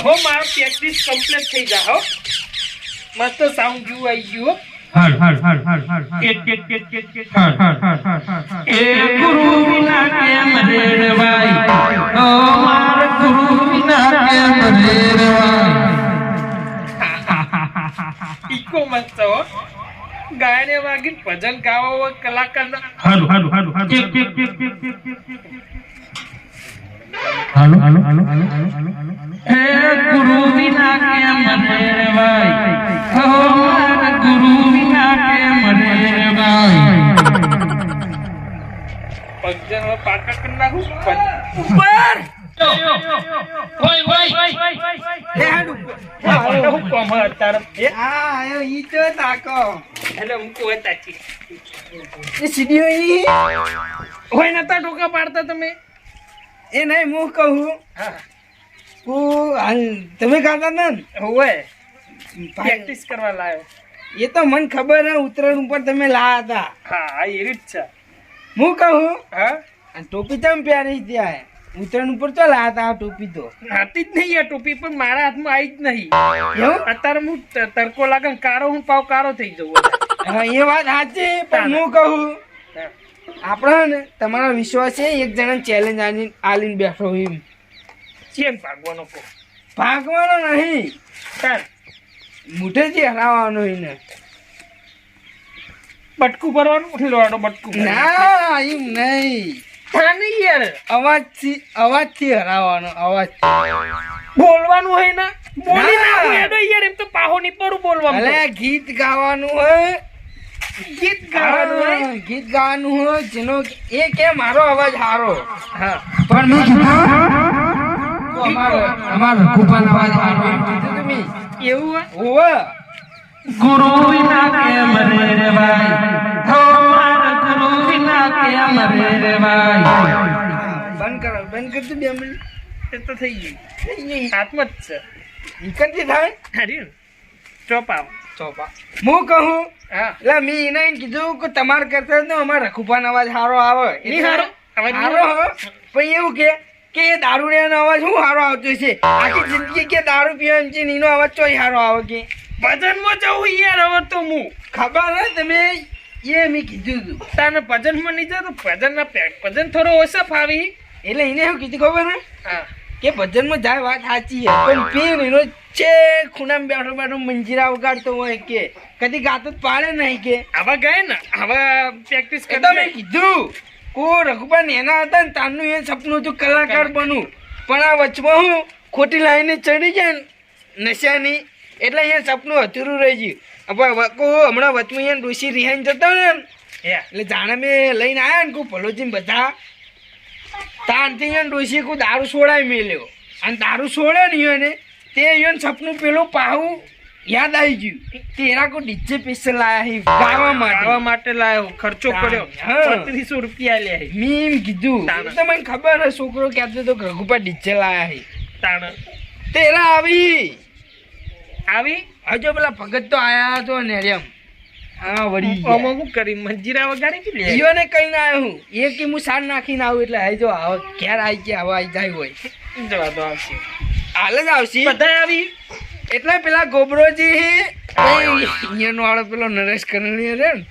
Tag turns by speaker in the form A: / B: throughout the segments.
A: હો મારો practice complete થઈ જા હો મસ્ત સાઉન્ડ જેવું આવી ગયું
B: હાલ એ ગુરુ વિના કેમ રેવાય ઓ માર ગુરુ વિના કેમ રેવાય
A: ઈકો મસ્ત હો ગાયને વાગીને ભજન ગાવા કલાકારના
B: હાલો હે ગુરુ વિના કેમ રેવાય ઓ માર ગુરુ વિના કેમ રેવાય
A: ભજન પાકા કરી નાખું ઉપર હું કોમ તાર
C: આયો ઈ તો તાકો
A: એટલે હું કોઈ તાચી
C: એ સીડીઓ ઈ
A: હોય નતા ઢોકા પાડતા તમે
C: એ નહીં હું કહું
A: હા
C: તમે ખાતા ને
A: હોય પ્રેક્ટિસ કરવા લાયો
C: એ તો મને ખબર હે ઉત્તરાયણ ઉપર તમે લાયા હતા
A: હા એ રીત છે
C: હું કહું
A: હા
C: આ ટોપી તમે પહેરી ત્યાં ઉત્તરાયણ ઉપર તો લાયા હતા આ ટોપી તો
A: હતી જ નહીં આ ટોપી પણ મારા હાથમાં આવી જ નહીં
C: એવું
A: અત્યારે હું તડકો લાગે ને કાળો હું પાવ કાળો થઈ જવું
C: હા એ વાત સાચી પણ હું કહું આપણે ને તમારો વિશ્વાસ છે એક જણા ચેલેન્જ આલીને બેઠો એમ
A: ચેન ભાગવાનો કો
C: ભાગવાનો નહીં
A: તાર
C: મુઠેથી હરાવવાનો એને
A: બટકું ભરવાનું લોડો બટકું
C: ના એમ નહીં
A: હા નહીં યાર
C: અવાજથી હરાવવાનો અવાજ
A: બોલવાનું હોય ને બોલી
C: ના.
A: ના હોય યાર એમ તો પાહો ની પર બોલવાનું
C: અલે ગીત ગાવાનું હોય
A: ગીત ગાવાનું હોય
C: હા, ગીત ગાવાનું હોય જેનો એ કે મારો અવાજ સારો
A: હા
C: પણ મેં કીધું અમારો કુપન અવાજ સારો એમ કીધું તમે
A: એવું હોય
C: હોવે
B: ગુરુ વિના કેમ રેવાય ઓ માર ગુરુ વિના કેમ રેવાય
C: બંધ કરતું 2 મિનિટ
A: એ તો થઈ ગયું હાથમાં જ છે
C: નીકળતી થાય
A: હારી ચોપાવ
C: ચોપા હું કહું
A: હા
C: એટલે મેં એને એમ કીધું કે તમારે કરતા તો અમારા રખુપાનો અવાજ સારો આવે
A: નહીં સારો? અવાજ નહીં
C: સારો હો. પણ એવું કે એ દારૂડિયાનો અવાજ શું સારો આવતો છે આખી જિંદગી કે દારૂ પીવાનો છે ને એનો અવાજ ચોય સારો આવે કે
A: ભજનમાં જવું યાર હવે તો હું
C: ખબર હે તમે એ મેં કીધું હતું
A: તાને ભજનમાં નહીં જાય તો ભજન થોડો ઓછા ફાવી
C: એટલે એને શું કીધું ખબર હે
A: હા
C: કે ભજનમાં જાય વાત સાચી છે પણ પીર એનો છે ખૂણામાં બેઠો બેઠો મંજીરા વગાડતો હોય કે કદી ગાતો જ પાડે નહીં કે
A: આવા ગયા ને આવા પ્રેક્ટિસ
C: એ તો મેં
A: કરી
C: કીધું કો રઘુબા નેના હતા ને તારનું એ સપનું હતું કલાકાર બનવું પણ આ વચમાં હું ખોટી લાઈને ચડી જાય ને નશાની એટલે એ સપનું અધૂરું રહી ગયું હવે હમણાં વચમાં એ ડોસી રિહાઈને જતો ને એટલે જાણે મેં લઈને આવ્યા ને કોઈ ભલોજીને બધા તારથી એ ડોસી કોઈ દારૂ છોડાવી મેલ્યો અને દારૂ છોડ્યો ને એને તે એને સપનું પેલું પાહું યાદ આવી ગયું તેરા કો ડીજે પૈસા લાયા હી ગાવા
A: માટે લાયો ખર્ચો કર્યો
C: હા.
A: 3500 રૂપિયા લે
C: મેં એમ કીધું
A: તાણ.
C: તો મને ખબર હે છોકરો કહેતો તો રઘુપા ડીજે લાયા હે
A: તાણ
C: તેરા આવી
A: આવી
C: હજુ પેલા ભગત તો આયા તો નેરિયમ હા વળી
A: આમાં શું કરી મંજીરા વગાડી કે લે
C: ઈયોને કઈ ના આવ્યો હું એ કે હું સાર નાખીને આવું એટલે આવી જો આવો ઘેર આવી કે આવા આવી જાય હોય
A: જવા દો આવશે
C: હાલ જ આવશે
A: બધા આવી
C: એટલે પેલા ગોબરોજી અહીંયાનો વાળો પેલો નરેશ કનોડિયો રે ને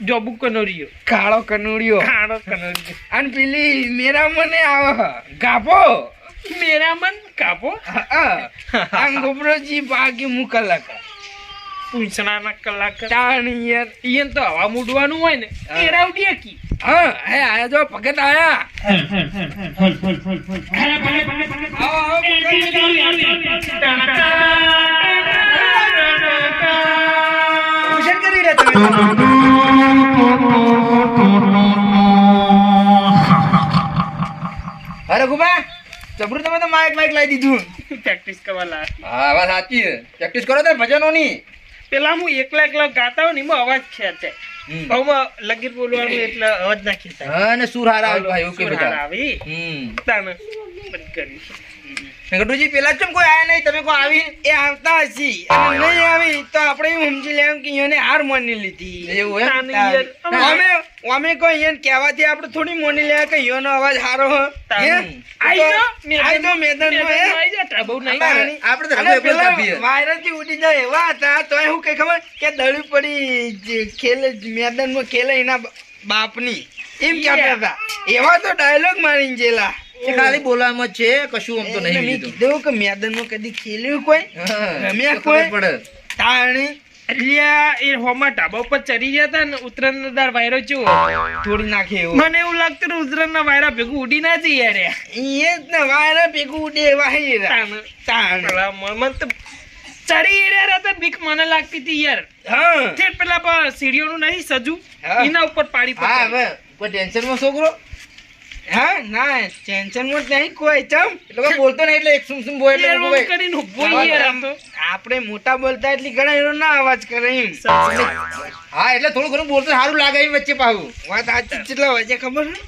A: જોબુ કનોરિયો
C: કાળો કનોડિયો
A: ખાડો કનોરિયો
C: અને પેલી મેરા મને આવે ગાભો
A: મેરા મન કાપો
C: આ ગોબરોજી બાકી હું કલાકાર
A: પૂછણાના કલાક
C: તાણ યાર
A: ઈયન તો હવા મૂડવાનું હોય ને એ રાવડી કી
C: હા હે આયા જો ભગત આયા આવો આવો ટ્યુશન કરી રહ્યા તમે અરે ગુબા જબરું તમે તો માઇક લાવી દીધું
A: પ્રેક્ટિસ કરવા લાગ
C: હા વાત સાચી છે પ્રેક્ટિસ કરો તો ભજનોની
A: પેલા હું એકલા ગાતા હોય ને એમાં અવાજ ખેંચે ભાવમાં લગીર બોલવાનું એટલે અવાજ ના ખેંચાય
C: હા ને સુર હારા આવે ભાઈ ઓકે
A: સુર
C: બેટા
A: હારા આવી તાને બંધ કરી
C: ગટુજી પેલા ચમ કોઈ આયા નહીં તમે કોઈ આવી એ આવતા હશી અને નહીં આવી તો આપણે એમ સમજી લેવું કે એને હાર માની લીધી એવું
A: તાને યાર,
C: અમે અમે કોઈ એને કહેવાથી આપણે થોડી મોની લે કે ઈયોનો અવાજ સારો હ હે
A: આઈ જાઓ,
C: આઈ તો મેદાનમાં હે
A: આઈ જાઓ, ટ્રબલ નહીં
C: તાણી.
D: આપણે તો
C: અને
D: રઘુ એકલો
C: પેલા
D: કાપીએ.
C: વાયરસથી ઉડી જાય એવા હતા તોય હું કઈ ખબર કે દળી પડી જે ખેલે મેદાનમાં ખેલે એના બાપની એમ કહેતા હતા એવા તો ડાયલોગ મારીને જેલા
D: એ ખાલી બોલવામાં જ છે, કશું આમ તો નહીં
C: મેં
D: બીજું.
C: કીધું કે મેદાનમાં કદી ખેલ્યું કોઈ
D: હા,
C: રમ્યા
D: તો ખબર
C: કોઈ?
D: પડે.
C: તાણી
A: અલ્યા એ હોમાં ઢાબા ઉપર ચડી ગયા તા ને ઉત્તરાયણનો દાર વાયરો ચેવો
C: તોડી નાખે એવું
A: મને એવું લાગતું ને ઉત્તરાયણના વાયરા ભેગું ઉડી ના જઈએ યાર
C: એ જ ને વાયરા ભેગું ઉડે એવા હે રા. તાણ
A: પેલા મને તો ચડી રહ્યા હતા બીક મને લાગતી હતી યાર
C: હા
A: ઠેઠ પેલા સીડીઓનું નહીં સજુ
C: હા.
A: એના ઉપર પાડી
D: હા,
A: પકડી.
D: હવે કોઈ ટેન્શનમાં છોકરો
C: હા ના ટેન્શન માં નહીં કોઈ ચમ
D: એટલે કોઈ બોલતો નહીં એટલે એક સુમ સુમ બોય એટલે
A: યાર,
D: ઊભો
A: આમ
D: ભાઈ.
A: કરીને ઊભો યાર આમ તો.
C: આપણે મોટા બોલતા એટલી ઘણા એનો ના અવાજ કરે એમ
D: હા, એટલે થોડું ઘણું બોલતો સારું લાગે એમ વચ્ચે પાછું.
C: વાત સાચી જ. કેટલા વાગ્યા ખબર છે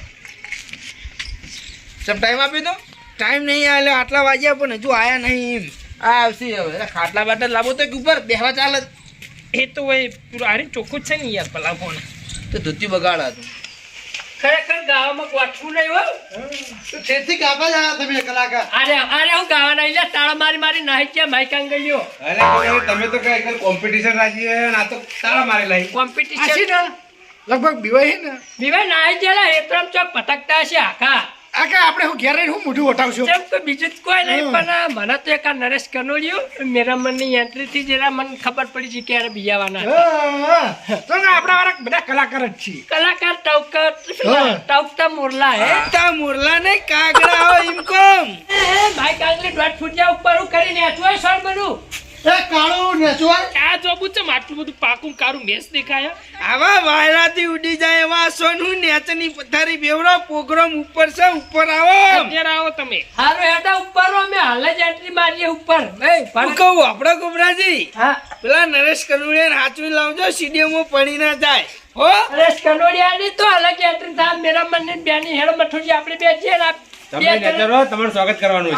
D: સમ ટાઈમ આપી દો.
C: ટાઈમ નહીં આલ્યો આટલા વાગ્યા પણ હજુ આયા નહીં એમ
D: આ આવશે હવે. એટલે ખાટલા બાટલા લાવો તો કે ઉપર બેહવા ચાલે.
A: એ તો ભાઈ પૂરું આરે ચોખ્ખું જ છે ને યાર પેલા ફોન
D: તો ધોતી બગાડા તું.
E: ખરેખર ગાવામાં ગોઠવું નહીં હો.
D: તેથી ગાવા જા તમે કલાકાર.
E: અરે હું ગાવા નહીં લે તાળા મારી મારી નાહી ગયા માઈક આંગળીઓ
F: તમે તો કઈ કોમ્પિટિશન રાખી છે આ તો તાળા મારેલા
E: કોમ્પિટિશન
C: લગભગ બીવાય ને
E: બીવે નાહી ગયેલા એતરમ ચોક પટકતા હશે આખા
C: આખા આપણે હું ઘેર રહીને હું મોઢું વટાવશું
E: જેમ કે બીજું જ કોઈ નહીં પણ આ મને તો એક આ નરેશ કનોડિયો મેરા મનની એન્ટ્રી થી જરા મને ખબર પડી છે કે યાર બીજાવાના હતા.
C: તો આપણા વાળા બધા કલાકાર જ છીએ
E: કલાકાર ટવકતા મોરલા હે
C: તા મુરલા ને કાગડા હો એમ કોમ
E: માઈક આંગળી દોઢ ફૂટિયા ઉપર હું કરીને આચું સર બનું
A: આ જોબુ છે આટલું બધું પાકું કારું મેસ દેખાય
C: આવા વાયરાથી ઉડી જાય એવા સોનું નેચની પથારી બેવડો પ્રોગ્રામ ઉપર છે ઉપર આવો
A: અત્યારે આવો તમે
E: હારું હેડા ઉપર અમે હાલ જ એન્ટ્રી મારીએ ઉપર એ
C: હું
E: પણ
C: કહું આપડે ગોબરાજી
E: હા
C: પેલા નરેશ કનુડિયા હાચવી લાવજો સીડીઓમાં પડી ના જાય હો
E: નરેશ કનોડિયાની તો અલગ એન્ટ્રી થાય મેરા મનની બેની હેડ મઠુજી આપણે બે જે
F: તમે નેચર હો, તમારું સ્વાગત કરવાનું છે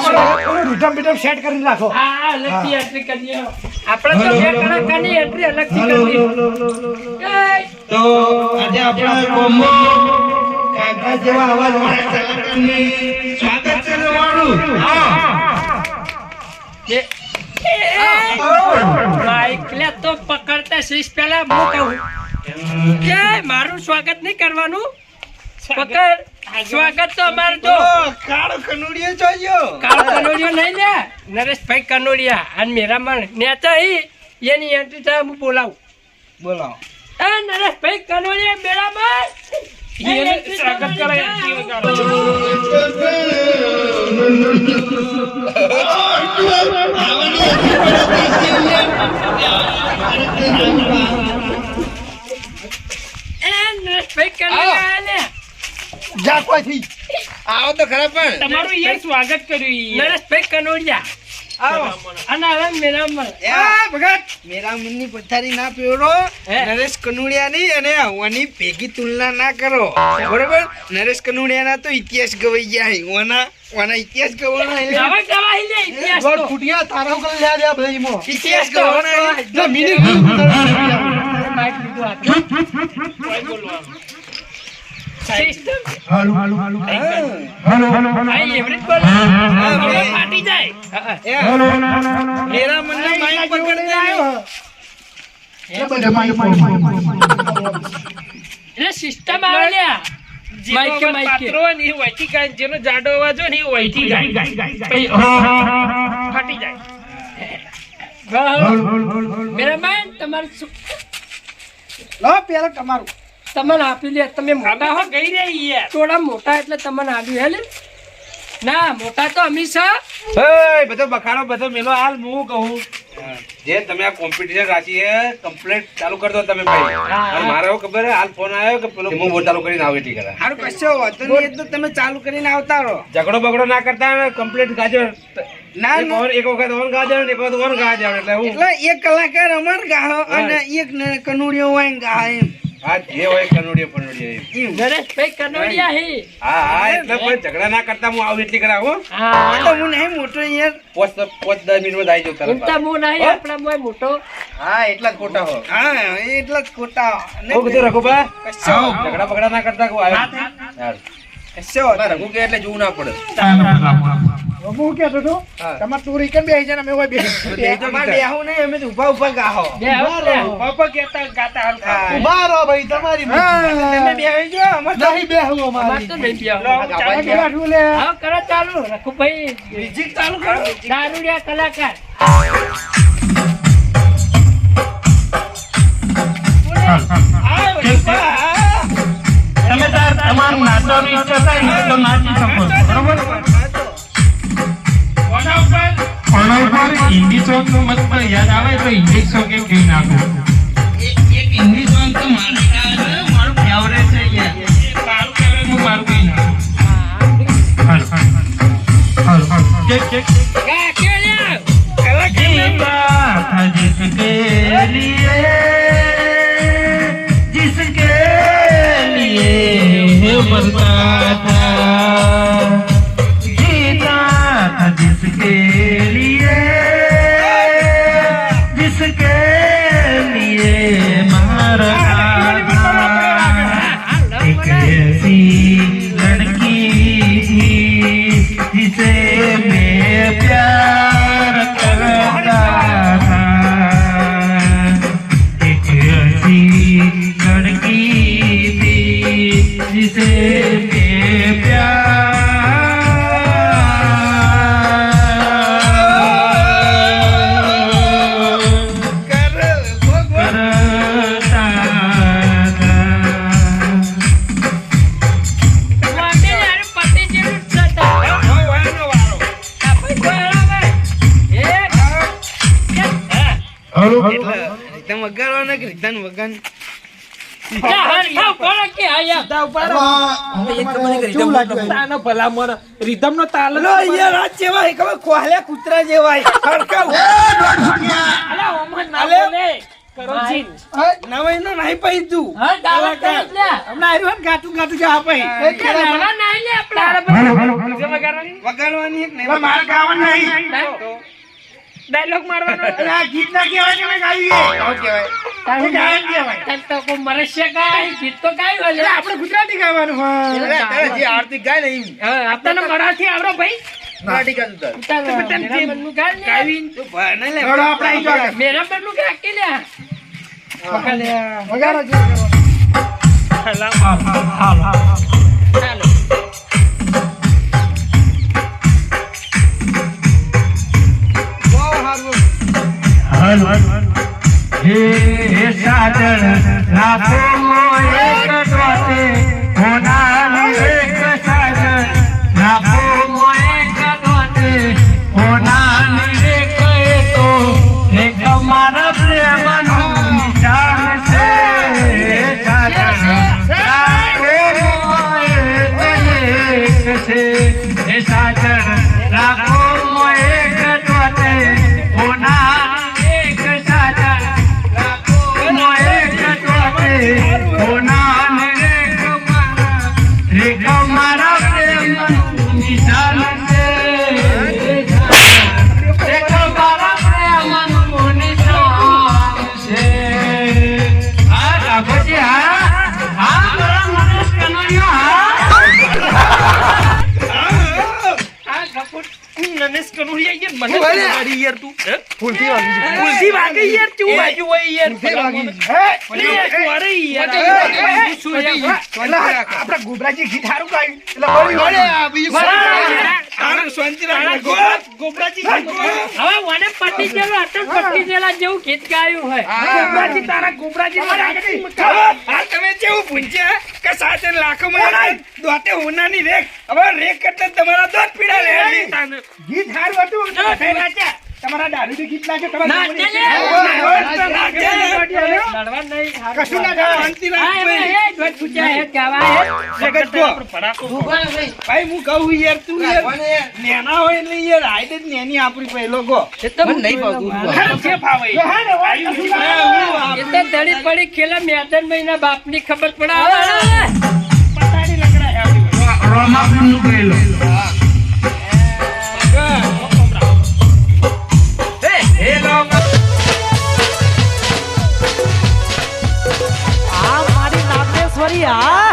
E: હા અલગથી એન્ટ્રી કરીએ આપણે તો બે કલાકારની એન્ટ્રી અલગથી કરીએ
C: તો આજે આપણે કોમો કાગડા જેવા અવાજ વાળા કલાકારને સ્વાગત કરવાનું
E: માઈક લે તો પકડતા શીશ પેલા હું કહું કે મારું સ્વાગત નહીં કરવાનું પકડ સ્વાગત તો અમારું જો
C: કાળો કનુડિયો જોયો
E: કાળો કનોડિયો નહીં લે નરેશભાઈ કનોડિયા અને મેરા મન નેતા એની એન્ટ્રી થાય હું બોલાવું
C: બોલાવો
E: એ નરેશભાઈ કનોડિયા મેરા મન
A: એને સ્વાગત કરાય એન્ટ્રી વગાડો.
E: એ નરેશભાઈ કનોડિયા ને
D: આવો તો ખરા પણ
A: તમારું યાર સ્વાગત કર્યું યાર.
E: નરેશભાઈ કનોડિયા આવો અને હવે મેરા મન
C: ભગત મેરા મનની પથારી ના પેરો
E: હે?
C: નરેશ કનુડિયાની અને ઓની ભેગી તુલના ના કરો બરોબર નરેશ કનુડિયાના તો ઇતિહાસ ગવાઈ ગયા હે ઓના ઇતિહાસ ગવાનો હે
E: ગવા ગવાહી લે ઇતિહાસ તો
C: ઇતિહાસ ગવાનો
E: માઈક લીધું હાથમાં.
A: કોઈ બોલવાનું.
E: સિસ્ટમ હા એવરેજ બોલ
A: ફાટી જાય
C: મેરા મનને માઈક પકડ આવ્યો
E: એટલે સિસ્ટમ આવે લ્યા
A: જેનો
E: માઈકે,
A: અવાજ
E: માઈકે.
A: પાતળો હોય ને એ વહીથી ગાય, જેનો જાડો અવાજ હોય ને એ વહીથી ગાય. પછી ફાટી જાય.
E: મેરા માન તમારું શું
C: તમારું
E: તમને આપી લે તમે
A: અમે
E: મોટા હો
A: તો ગઈ રહી યાર.
E: થોડા મોટા એટલે તમને આપ્યું હે લે ના મોટા તો અમી છે
F: બધો બખાડો બધો મેલો હાલ હું કહું જે તમે આ કોમ્પિટિશન રાખી છે કમ્પ્લીટ ચાલુ કરી દો તમે ભાઈ અને મારે એવું ખબર હે, હાલ ફોન આવ્યો કે પેલો હું બોલ ચાલુ કરીને આવે ઠીક છે.
C: હારું કશો વાંધો નહીં એ તો તમે ચાલુ કરીને આવતા રહો
F: ઝઘડો બગડો ના કરતા કમ્પ્લીટ ગાજો
C: ના
F: એક વખત ઓન ગાજો ને એક વખત ઓન ગાજો એટલે હું
C: એટલે એક કલાકાર અમર ગાહો અને એક કનુડિયો હોય ગાહ એમ
F: હા જે હોય કનોડિયા પનોડિયા એમ.
E: નરેશભાઈ કનોડિયા હે.
F: હા એટલે કોઈ ઝઘડા ના કરતા હું આવું એટલી કરાવું
E: હા
C: તો હું નહીં મોટો યાર.
F: 5-10 મિનિટમાં આવી જાઉં તારા
E: એમતા હું નહીં આપણા મોય મોટો.
D: હા એટલા જ ખોટા હો.
C: હા એ એટલા જ ખોટા.
F: હું કીધું રઘુભા
C: કશો
F: ઝઘડા બગડા ના કરતા કોઈ આવ્યો યાર.
C: કશો
D: મારે રઘુ કે એટલે જોવું ના પડે.
G: હું કહેતો હતો તમારે તું રીકન બેસી જાય ને અમે હોય બેસી
C: અમારે બેહવું નહીં, અમે તો ઊભા ઊભા ગાહો.
E: બે હવે
A: બાપા કહેતા ગાતા હારું ખાવું.
G: ઉભા રહો ભાઈ તમારી
C: તમે બેહી જાઓ, અમારે તો
G: નહીં બેહવું
E: અમાર
G: અમારી
E: તો નહીં પીવા.
A: લો, ચાલો
G: ચાલો બેઠું લે
E: હા કરો ચાલુ રઘુભાઈ
C: મ્યુઝિક ચાલુ કરો.
E: દારૂડિયા કલાકાર.
B: તમે તમારું નાચવાની ઈચ્છા થાય ને તો નાચી શકો છો, બરોબર? પણ ઉપર હિન્દી સોંગ નું મત યાદ આવે તો હિન્દી સોંગ એક કહી નાખો. એક હિન્દી સોંગ તો મારું ફેવરેટ છે યાર. મારું ફેવરેટ હું મારું કહી નાખું.
E: ગા કેળ્યા.
B: जीता था जिसके लिए मरता था, जीता था जिसके लिए मरता था। एक ऐसी लड़की थी जिसे मैं प्यार करता था, एक ऐसी लड़की थी जिसे मैं
E: વાગે યાર પતિ જેવું જ છે તાર.
A: વયનો વારો.
E: આપણે કોઈ હરાવે. એક. હા.
C: રીતમ વગાડવાના કે રીતમ વગાડ.
E: જા હરખાવ પડો કે આયા.
G: કેવું લાગ્યું
A: તાનો ભલામણ રીધમનો તાલ જ
C: લો યાર આ જેવાય ખબર કોહલ્યા કૂતરા જેવાય હરખાવ.
A: અલા ઓમન ના
C: અલે.
A: બોલે કરોજી
C: નવાઈનો નહીં પઈ તું.
E: હા દાવા કર લે.
G: હમણાં આવ્યું ને ગાતું ગાતું જા ભાઈ
E: કે નાના નહીં લે આપણા.
C: વગાડવાની એક નહીં.
G: મારે ગાવાનું નહીં
A: ડાયલોગ મારવાનો
G: અને આ ગીત ના કહેવાય કે મેં ગાયું
C: શું કહેવાય?
G: એ ગાયન કહેવાય
E: તન તો કોઈ મરસ્ય ગાય ગીત તો ગાયું હલે.
G: એટલે આપણે ગુજરાતી ગાવાનું હા
C: અરે તારે જે આરતી ગાય ને ઈ.
A: આપતાને મરાઠી આવડો ભાઈ
C: મરાઠી ગાતું તાર.
E: મેરા મનનું ગાય ને.
C: તું ભણે લે.
G: રડો આપણે આઈ જાઓ.
E: મેરા મનનું ગાય કે લે.
G: વગાડો જે
E: ચાલો.
B: हे साजन लाखो एक द्वाते होना एक साजन लाखो एक द्वाते होना एक तो एक हमारा प्रेम निशान से साजन लाखो एक से हे साजन लाखो एक द्वाते होना एक साजन मारा प्रेम निशान से देखो मारा प्रेम निशान से हाँ राघो जी हाँ हाँ बड़ा मनीष कन्हैया
A: આ ગપુર નનેશ કનુડિયા યાર મને
C: બોલે.
A: મારી યાર તું
G: ફૂલથી વાગી છે.
A: ફૂલથી વાગે યાર તું બાજુ હોય યાર
G: ફૂલથી વાગી.
A: અરે યાર શું યાર
G: એટલે આપણા ગોબરાજી ગીત સારું ગાયું એટલે બળી
C: અરે આ બીજું
A: તારે શાંતિ રાખ ગોબરાજી
E: હવે મને પતિ જેવું અટલ પતિ જેલા જેવું ગીત ગાયું હોય.
A: ગોબરાજી તારા ગોબરાજી
C: આ તમે કેવું પૂછ્યા કે સાથે લાખો માં દોતે હોનાની રેક. હવે રેક એટલે તમારા દોત પીડા લે.
G: ગીત સારું હતું
E: જો,
G: ફેર નાચ્યા. તમારા દારૂથી ગીત નાખે, તમારા
E: ના,
G: દારૂની-
E: ચાલે. લડવા નહીં, હારું.
G: કશું ના થાય, શાંતિ રાખ
E: હા,
G: ભાઈ.
E: એમાં એ જોત પૂછ્યા હે, ગાવા હે.
G: જગત જો.
A: ભડાકો
C: ભાઈ હું કહું યાર તું યાર નેના હોય એટલે યાર હાઈટ જ નેની આપણી પહેલો ગો
E: એ તો
D: મને નહીં ભાવતું.
A: છે ફાવે
G: જો હા ને, હોય કશું ના થાય.
E: એ તો ધડી પડી ખેલા મેદાન મહિના બાપની ખબર પડે
A: પતાડી લગડા હે આપણી
B: રોમાપુરનું કહેલો.
H: આ મારી નાગેશ્વરી આ